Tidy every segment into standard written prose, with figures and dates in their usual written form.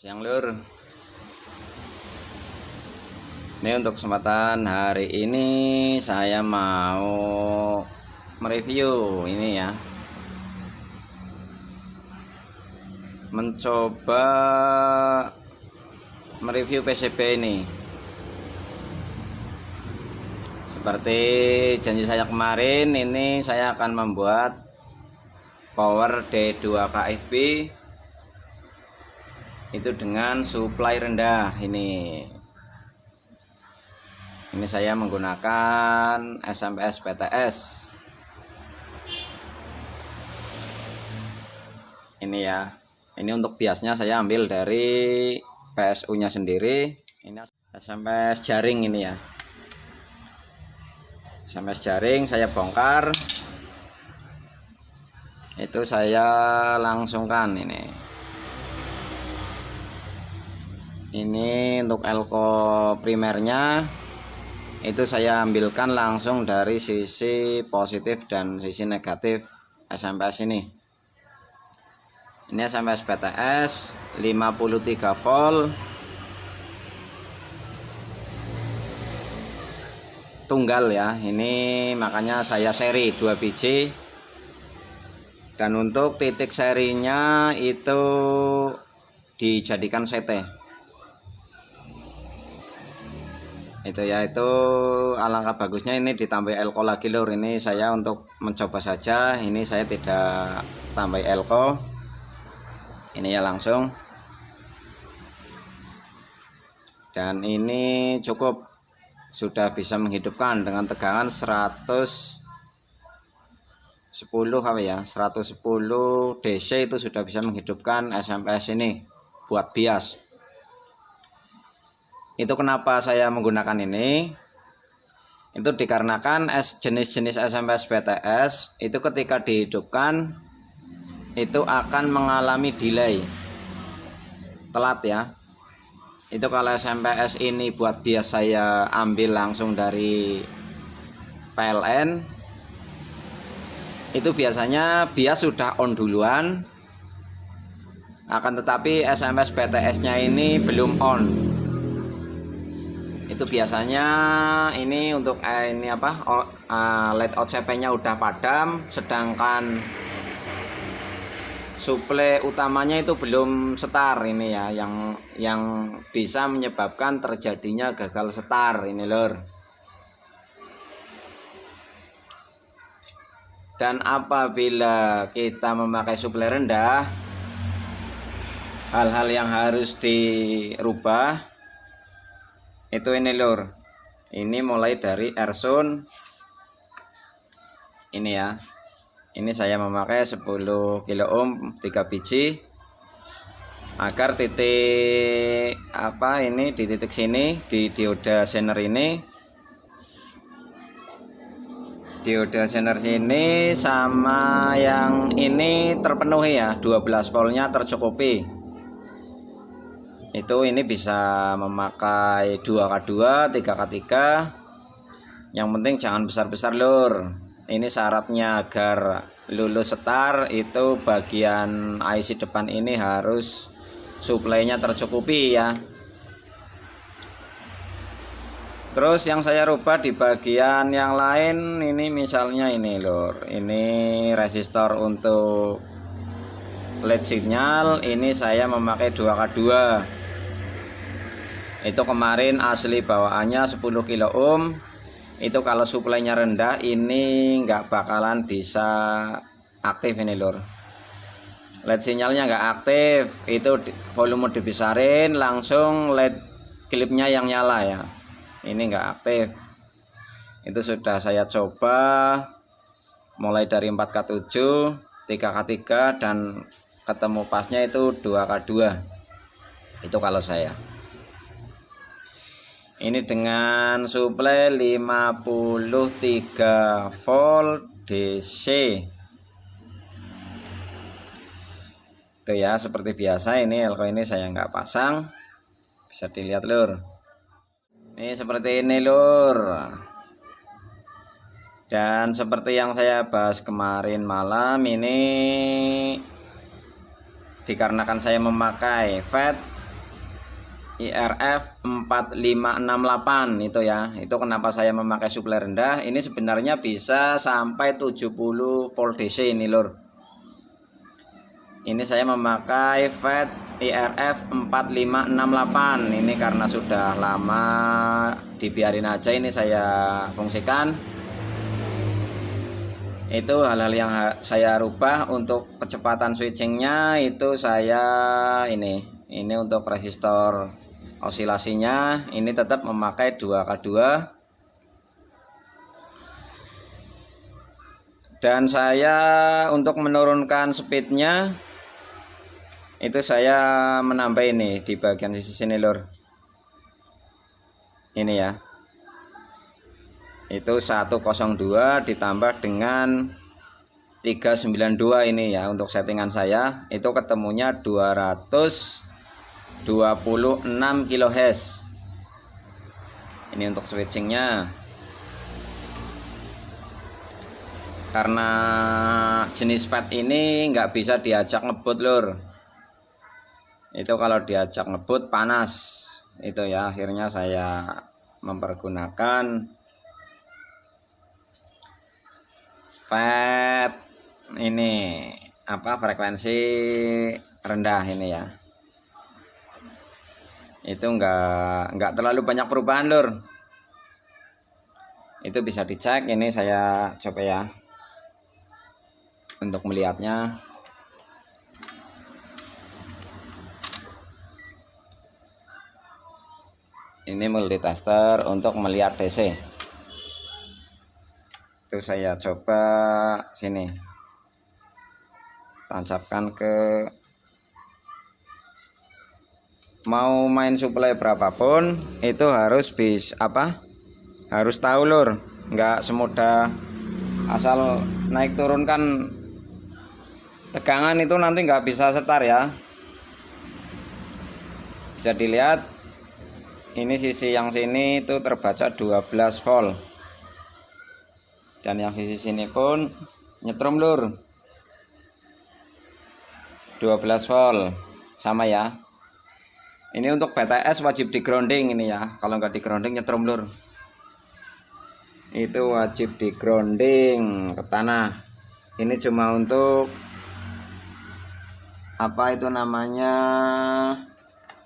Siang lur. Ini untuk kesempatan hari ini saya mau mereview ini ya. Mencoba mereview PCB ini. Seperti janji saya kemarin, ini saya akan membuat power D2 KFB itu dengan supply rendah. Ini saya menggunakan SMS PTS ini ya. Ini untuk biasnya saya ambil dari PSU nya sendiri. Ini SMS jaring ini ya, SMS jaring saya bongkar, itu saya langsungkan ini untuk elko primernya itu saya ambilkan langsung dari sisi positif dan sisi negatif SMS ini. Ini SMS PTS 53 volt tunggal ya. Ini makanya saya seri 2 biji. Dan untuk titik serinya itu dijadikan CT. Itu ya, itu alangkah bagusnya ini ditambah elko lagi lur. Ini saya untuk mencoba saja, ini saya tidak tambah elko. Ini ya langsung. Dan ini cukup, sudah bisa menghidupkan dengan tegangan 110 apa ya, 110 DC itu sudah bisa menghidupkan SMS ini buat bias. Itu kenapa saya menggunakan ini? Itu dikarenakan jenis-jenis SMS PTS itu ketika dihidupkan itu akan mengalami delay, telat ya. Itu kalau SMS ini buat bias saya ambil langsung dari PLN, itu biasanya bias sudah on duluan, akan tetapi SMS PTS nya ini belum on. Itu biasanya ini untuk ini apa, LED OCP nya udah padam, sedangkan suplai utamanya itu belum setar. Ini ya yang bisa menyebabkan terjadinya gagal setar ini lur. Dan apabila kita memakai suplai rendah, hal-hal yang harus dirubah itu ini lur. Ini mulai dari Ersun ini ya. Ini saya memakai 10 kilo ohm 3 biji agar titik apa ini di titik sini di dioda zener ini, dioda zener sini sama yang ini terpenuhi ya, 12 voltnya tercukupi. Itu ini bisa memakai 2K2 3K3, yang penting jangan besar-besar lur. Ini syaratnya agar lulus setar itu bagian IC depan ini harus suplainya tercukupi ya. Terus yang saya rubah di bagian yang lain ini, misalnya ini lur, ini resistor untuk LED sinyal, ini saya memakai 2K2. Itu kemarin asli bawaannya 10 kilo ohm. Itu kalau suplainya rendah ini nggak bakalan bisa aktif ini lur. LED sinyalnya nggak aktif, itu volume dibesarin langsung LED klipnya yang nyala ya. Ini nggak aktif. Itu sudah saya coba mulai dari 4K7 3K3 dan ketemu pasnya itu 2K2. Itu kalau saya ini dengan suplai 53 volt DC. Itu ya, seperti biasa ini elko ini saya nggak pasang, bisa dilihat lur. Ini seperti ini lur. Dan seperti yang saya bahas kemarin malam, ini dikarenakan saya memakai FET IRF 4568 itu ya. Itu kenapa saya memakai suplai rendah. Ini sebenarnya bisa sampai 70 volt DC ini lur. Ini saya memakai FET IRF 4568. Ini karena sudah lama dibiarin aja, ini saya fungsikan. Itu hal-hal yang saya rubah. Untuk kecepatan switchingnya itu saya ini untuk resistor osilasinya ini tetap memakai 2K2, dan saya untuk menurunkan speednya itu saya menambah ini di bagian sisi sini lur. Ini ya, itu 102 ditambah dengan 392 ini ya. Untuk settingan saya itu ketemunya 226 kHz. Ini untuk switchingnya. Karena jenis FET ini nggak bisa diajak ngebut lur. Itu kalau diajak ngebut panas itu ya. Akhirnya saya mempergunakan FET ini frekuensi rendah ini ya. Itu enggak terlalu banyak perubahan lur. Itu bisa dicek. Ini saya coba ya untuk melihatnya. Ini multitester untuk melihat DC. Itu saya coba sini, tancapkan ke, mau main suplai berapapun itu harus harus tahu lur. Nggak semudah asal naik turun kan tegangan itu nanti nggak bisa setar ya. Bisa dilihat ini sisi yang sini itu terbaca 12 volt, dan yang sisi sini pun nyetrum lur 12 volt sama ya. Ini untuk BTS wajib di grounding ini ya. Kalau nggak di grounding nyetrum lur. Itu wajib di grounding ke tanah. Ini cuma untuk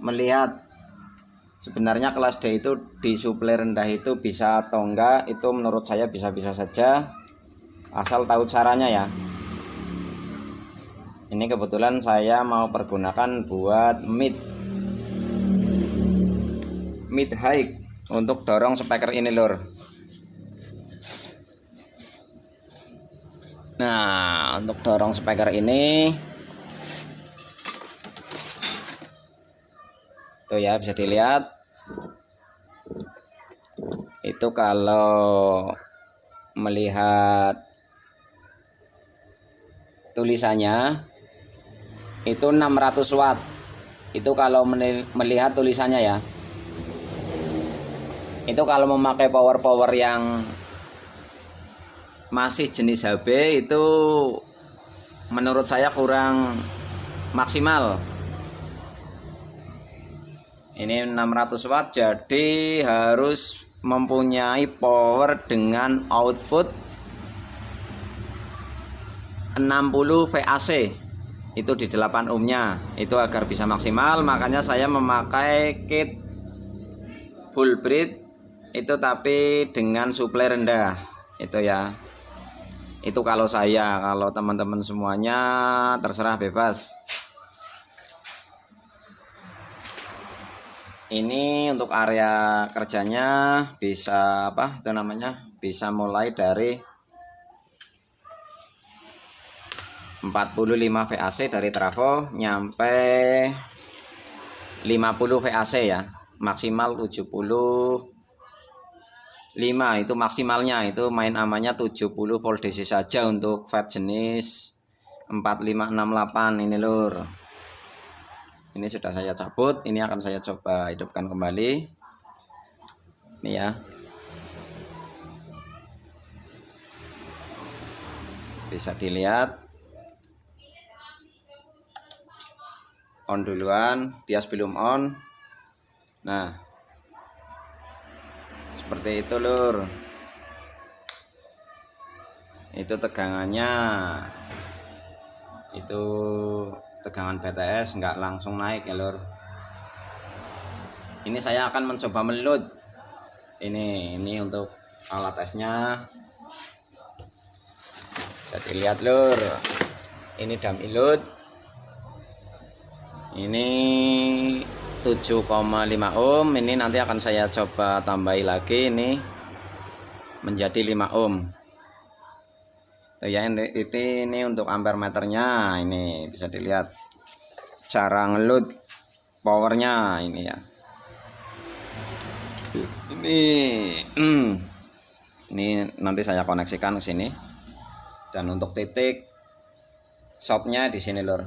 melihat sebenarnya kelas D itu di suplai rendah itu bisa atau enggak. Itu menurut saya bisa-bisa saja, asal tahu caranya ya. Ini kebetulan saya mau pergunakan buat mid high untuk dorong speaker ini lur. Nah, untuk dorong speaker ini tuh ya, bisa dilihat itu kalau melihat tulisannya itu 600 watt. Itu kalau melihat tulisannya ya. Itu kalau memakai power yang masih jenis HB itu menurut saya kurang maksimal. Ini 600 watt, jadi harus mempunyai power dengan output 60 VAC. Itu di 8 ohmnya. Itu agar bisa maksimal, makanya saya memakai kit full bridge itu tapi dengan suplai rendah. Itu ya. Itu kalau saya, kalau teman-teman semuanya terserah bebas. Ini untuk area kerjanya bisa bisa mulai dari 45 VAC dari trafo nyampe 50 VAC ya. Maksimal 75 itu maksimalnya. Itu main amannya 70 volt DC saja untuk FET jenis 4568 ini lur. Ini sudah saya cabut, ini akan saya coba hidupkan kembali. Ini ya. Bisa dilihat. On duluan, bias belum on. Nah, seperti itu lur. Itu tegangannya, itu tegangan BTS nggak langsung naik ya lur. Ini saya akan mencoba meload. Ini untuk alat tesnya. Jadi lihat lur, ini dummy load. Ini 7,5 ohm. Ini nanti akan saya coba tambahi lagi ini menjadi 5 ohm. Tuh ya, ini untuk ampere meternya. Ini bisa dilihat cara ngeload powernya ini ya. Ini nanti saya koneksikan ke sini. Dan untuk titik shopnya di sini lur.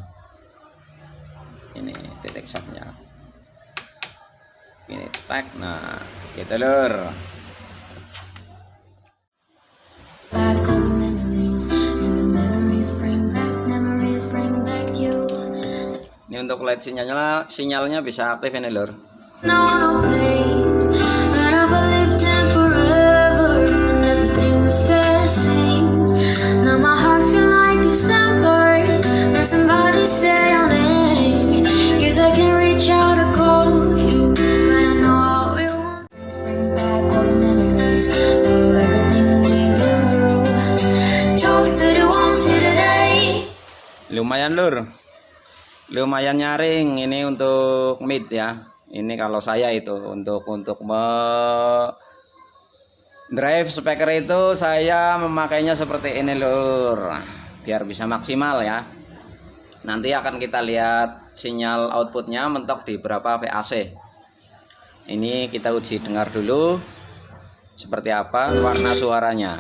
Ini titik shopnya. Ini tag, nah gitu lur. Ini untuk LED sinyalnya bisa aktif ini lur. Lumayan lur, lumayan nyaring. Ini untuk mid ya. Ini kalau saya itu untuk drive speaker itu saya memakainya seperti ini lur, biar bisa maksimal ya. Nanti akan kita lihat sinyal outputnya mentok di berapa VAC. Ini kita uji dengar dulu seperti apa warna suaranya.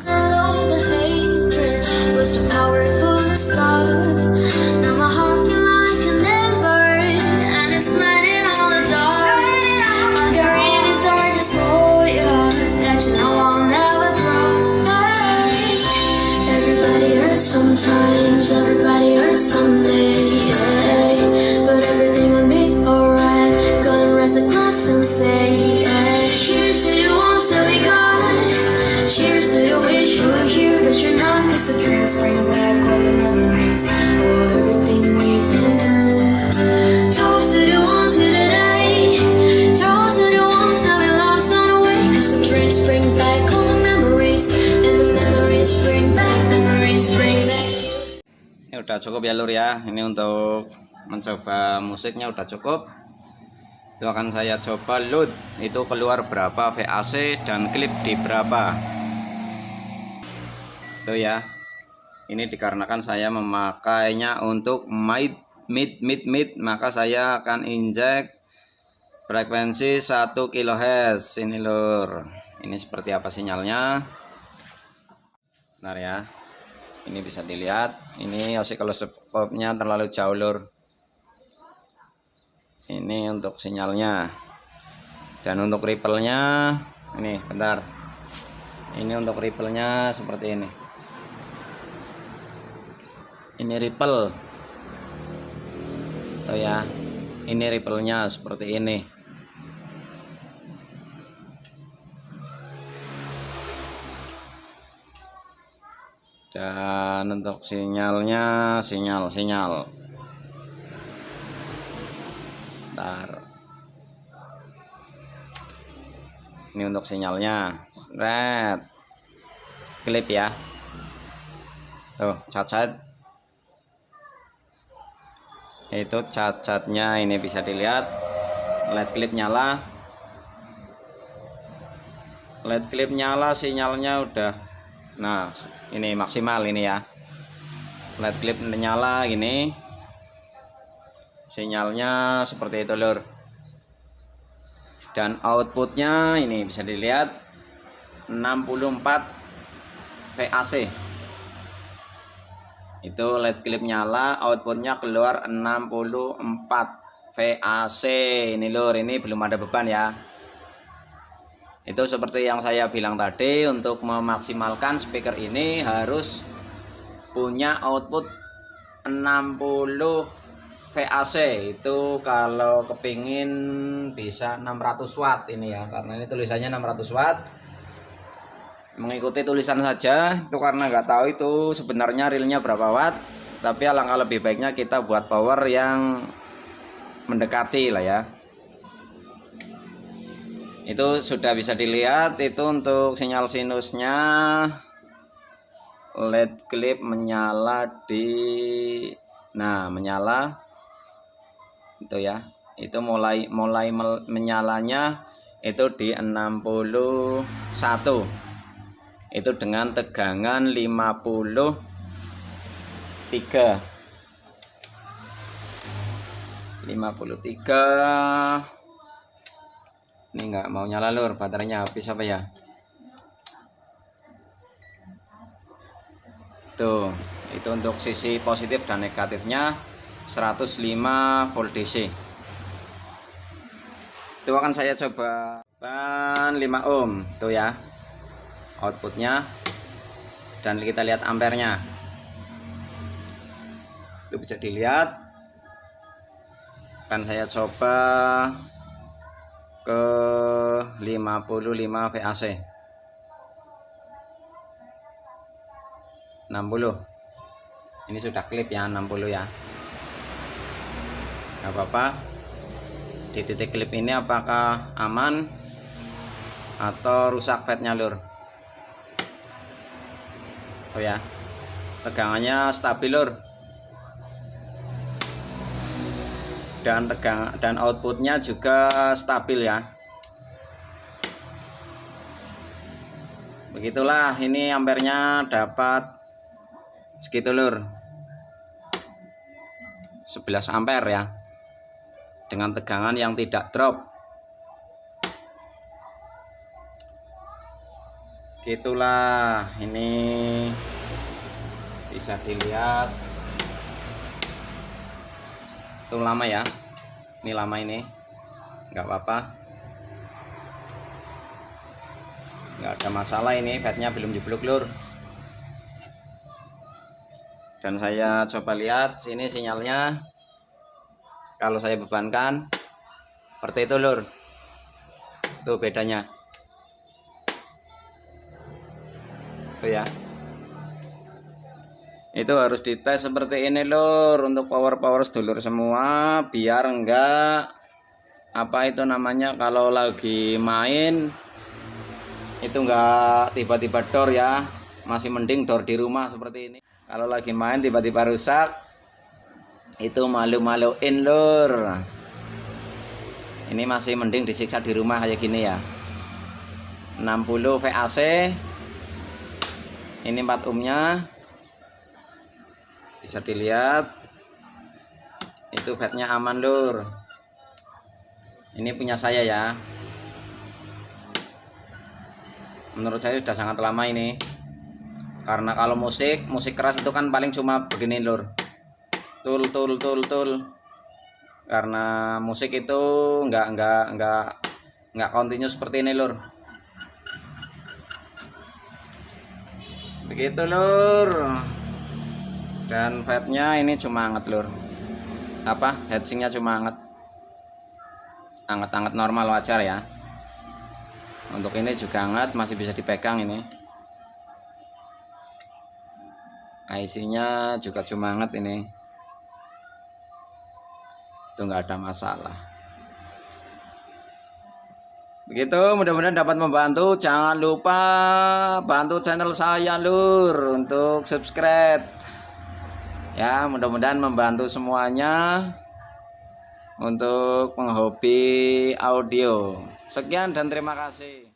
Sometimes everybody hurts someday, yeah. But everything will be alright. Gonna raise a glass and say, yeah. Cheers to the ones that we got. Cheers to the wish you were here but you're not. 'Cause the drinks bring back all the memories of everything we've been through. Toast to the ones here today. Toast to the ones that we lost on the way. 'Cause the drinks bring back all the memories, and the memories bring back, memories bring back. Ini udah cukup ya lur ya. Ini untuk mencoba musiknya udah cukup. Itu akan saya coba load, itu keluar berapa VAC dan klip di berapa. Tuh ya. Ini dikarenakan saya memakainya untuk mid, maka saya akan injek frekuensi 1 kHz ini lur. Ini seperti apa sinyalnya. Bentar ya. Ini bisa dilihat, ini oscilloscope-nya terlalu jauh lur. Ini untuk sinyalnya. Dan untuk ripple-nya ini bentar. Ini untuk ripple-nya seperti ini. Ini ripple. Oh ya. Ini ripple-nya seperti ini. Dan untuk sinyalnya sinyal. Bentar. Ini untuk sinyalnya. Red. Klip ya. Tuh, cacat. Itu cacatnya ini bisa dilihat. LED klip nyala. LED klip nyala, sinyalnya udah. Nah, ini maksimal ini ya. LED klip nyala gini. Sinyalnya seperti itu lur. Dan outputnya ini bisa dilihat 64 VAC. Itu LED klip nyala, outputnya keluar 64 VAC. Ini lur, ini belum ada beban ya. Itu seperti yang saya bilang tadi, untuk memaksimalkan speaker ini harus punya output 60 VAC itu kalau kepingin bisa 600 watt ini ya, karena ini tulisannya 600 watt. Mengikuti tulisan saja itu, karena nggak tahu itu sebenarnya realnya berapa watt, tapi alangkah lebih baiknya kita buat power yang mendekati lah ya. Itu sudah bisa dilihat, itu untuk sinyal sinusnya LED clip menyala menyala itu ya. Itu mulai menyalanya itu di 61. Itu dengan tegangan 53. Ini nggak mau nyala lur, baterainya habis apa ya. Tuh, itu untuk sisi positif dan negatifnya 105 volt DC. Itu akan saya coba ban 5 ohm tuh ya outputnya, dan kita lihat ampernya. Itu bisa dilihat. Akan saya coba ke 55 VAC 60. Ini sudah klip ya, 60 ya. Gak apa-apa. Di titik klip ini apakah aman atau rusak fadnya lur? Oh ya, tegangannya stabil lur. Dan outputnya juga stabil ya. Begitulah, ini ampernya dapat segitu lur, 11 ampere ya, dengan tegangan yang tidak drop. Gitulah, ini bisa dilihat. Itu lama ya, ini lama, ini nggak apa-apa, nggak ada masalah. Ini fadnya belum diblok lur. Dan saya coba lihat sini sinyalnya, kalau saya bebankan seperti itu lur. Tuh bedanya tuh ya. Itu harus dites seperti ini lur, untuk power sedulur semua, biar enggak apa itu namanya, kalau lagi main itu enggak tiba-tiba door ya. Masih mending door di rumah seperti ini. Kalau lagi main tiba-tiba rusak, itu malu-maluin lur. Ini masih mending disiksa di rumah kayak gini ya. 60 VAC. Ini 4 ohmnya. Bisa dilihat. Itu fadnya aman lur. Ini punya saya ya. Menurut saya sudah sangat lama ini. Karena kalau musik keras itu kan paling cuma begini lur, tul. Karena musik itu nggak continue seperti ini lur. Begitu lur. Dan fadnya ini cuma anget lur. Apa? Heatsinknya cuma anget normal wajar ya. Untuk ini juga anget, masih bisa dipegang ini. IC-nya juga cuma anget ini. Itu nggak ada masalah. Begitu, mudah-mudahan dapat membantu. Jangan lupa bantu channel saya lur untuk subscribe ya. Mudah-mudahan membantu semuanya untuk penghobi audio. Sekian dan terima kasih.